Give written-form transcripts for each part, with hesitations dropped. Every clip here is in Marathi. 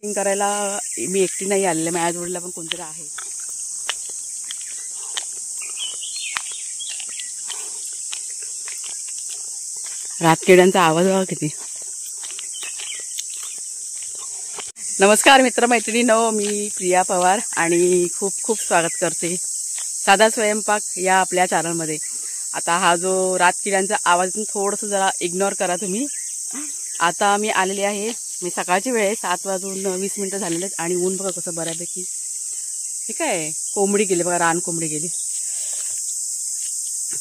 वॉकिंग करायला मी एकटी नाही आलेले, माझ्या जोडीला पण कोणतरी आहे. रातकिड्यांचा आवाज बघा किती. नमस्कार मित्रमैत्रिणींनो, मी प्रिया पवार आणि खूप खूप स्वागत करते साधा स्वयंपाक या आपल्या चॅनलमध्ये. आता हा जो रातकिड्यांचा आवाज थोडंसं जरा इग्नोर करा तुम्ही. आता मी आलेली आहे, मी सकाळची वेळ आहे, 7:20 झालेले आहेत आणि ऊन बघा कसं बऱ्यापैकी. ठीक आहे, कोंबडी गेली बघा, रान कोंबडी गेली.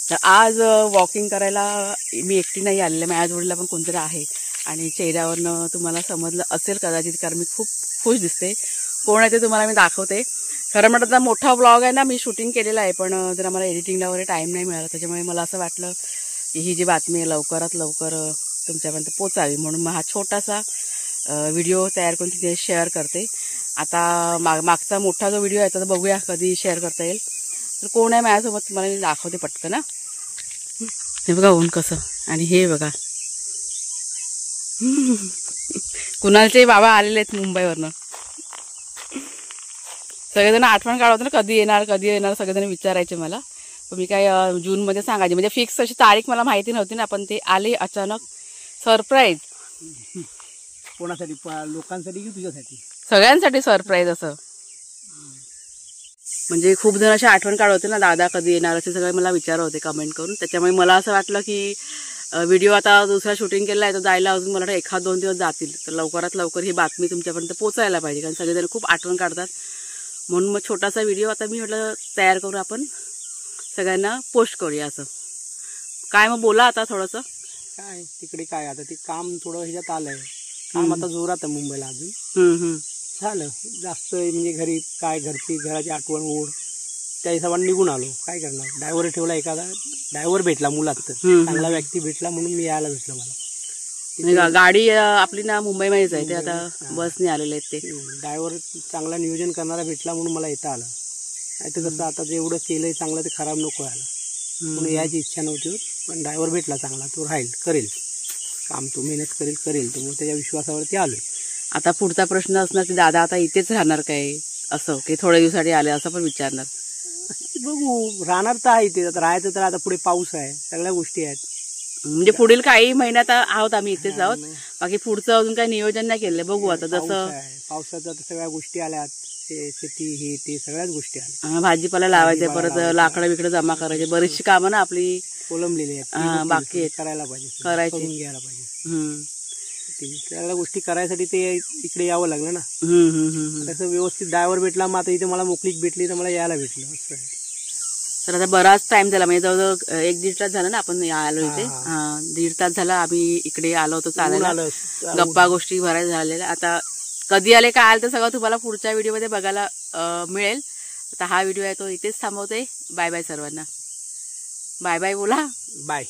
तर आज वॉकिंग करायला मी एकटी नाही आलेले, माझ्या जोडीला पण कोणतरी आहे आणि चेहऱ्यावरनं तुम्हाला समजलं असेल कदाचित, कारण मी खूप खुश दिसते. कोण आहे ते तुम्हाला मी दाखवते. खरं म्हणतात ना, मोठा व्लॉग आहे ना, मी शूटिंग केलेला आहे, पण जरा मला एडिटिंगला वगैरे टाईम नाही मिळाला. त्याच्यामुळे मला असं वाटलं की ही जी बातमी आहे लवकरात लवकर तुमच्यापर्यंत पोचावी, म्हणून मग हा छोटासा व्हिडिओ तयार करून तिथे शेअर करते. आता मागचा मोठा जो व्हिडिओ आहे तर बघूया कधी शेअर करता येईल. तर कोण आहे माझ्यासोबत तुम्हाला मी दाखवते पटकन. ना हे बघा ऊन कसं, आणि हे बघा कुणालचे बाबा आलेले आहेत मुंबईवरनं. सगळेजण आठवण काढवत ना, कधी येणार सगळेजण विचारायचे मला. पण मी काय जूनमध्ये सांगायचे, म्हणजे फिक्स अशी तारीख मला माहिती नव्हती ना, पण ते आले अचानक सरप्राईज. कोणासाठी? लोकांसाठी की तुझ्यासाठी? सगळ्यांसाठी सरप्राईज असं. म्हणजे खूप जण अशी आठवण काढवते ना, दादा कधी येणार असे सगळे मला विचारत होते कमेंट करून. त्याच्यामुळे मला असं वाटलं की व्हिडिओ आता दुसरा शूटिंग केला आहे, तो जायला अजून मला 1-2 दिवस जातील. तर लवकरात लवकर ही बातमी तुमच्यापर्यंत पोचायला पाहिजे, कारण सगळेजण खूप आठवण काढतात. म्हणून मग छोटासा व्हिडिओ आता मी म्हटलं तयार करून आपण सगळ्यांना पोस्ट करूया. असं काय मग बोला आता थोडंसं. काय तिकडे काय आता ते काम थोडं ह्याच्यात आलंय, काम आता जोरात आहे मुंबईला अजून. झालं जास्त म्हणजे घरी काय घराची आठवण ओढ त्या हिशोबाने निघून आलो. काय करणार, ड्रायव्हर ठेवला, एखादा ड्रायव्हर भेटला मुलात, तर चांगला व्यक्ती भेटला म्हणून मी यायला भेटलं मला. गाडी आपली ना मुंबईमध्येच आहे, ते आता बसने आलेले आहेत. ते ड्रायव्हर चांगला नियोजन करणारा भेटला म्हणून मला येता आलं. नाही तर कसं आता जेवढं केलंय चांगलं ते खराब नको व्हायला, म्हणून यायची इच्छा नव्हती. पण ड्रायव्हर भेटला चांगला, तो राहील, करेल काम, तो मेहनत करेल तो, मग त्याच्या विश्वासावरती आलोय. आता पुढचा प्रश्न असणार की दादा आता इथेच राहणार काय, असं की थोड्या दिवसासाठी आले असं पण विचारणार. बघू, राहणार तर आहे इथे, आता राहायचं तर आता पुढे पाऊस आहे, सगळ्या गोष्टी आहेत. म्हणजे पुढील काही महिन्यात आहोत आम्ही इथेच आहोत, बाकी पुढचं अजून काही नियोजन नाही केलंय. बघू आता जसं पावसाचं सगळ्या गोष्टी आल्यात, शेती हे ते सगळ्याच गोष्टी आल्या. भाजीपाला लावायचे, परत लाकडं बिकडं जमा करायचे, बरीचशी कामं ना आपली कोलंबलेली आहेत, बाकी करायला पाहिजे, करायची, घ्यायला पाहिजे. सगळ्या गोष्टी करायसाठी ते इकडे यावं लागलं ना. तसं व्यवस्थित ड्रायव्हर भेटला, मग आता इथे मला मोकळीक भेटली तर मला यायला भेटलं. तर आता बराच टाइम झाला, म्हणजे जवळजवळ 1-1.5 तास झाला ना आपण आलो इथे. 1.5 तास झाला आम्ही इकडे आलो होतो चालायला, गप्पा गोष्टी भरायला झालेल्या. आता कधी आले काय आले तर सगळं तुम्हाला पुढच्या व्हिडिओमध्ये बघायला मिळेल. आता हा व्हिडिओ आहे तो इथेच थांबवते. बाय बाय सर्वांना. बाय बाय बोला. बाय.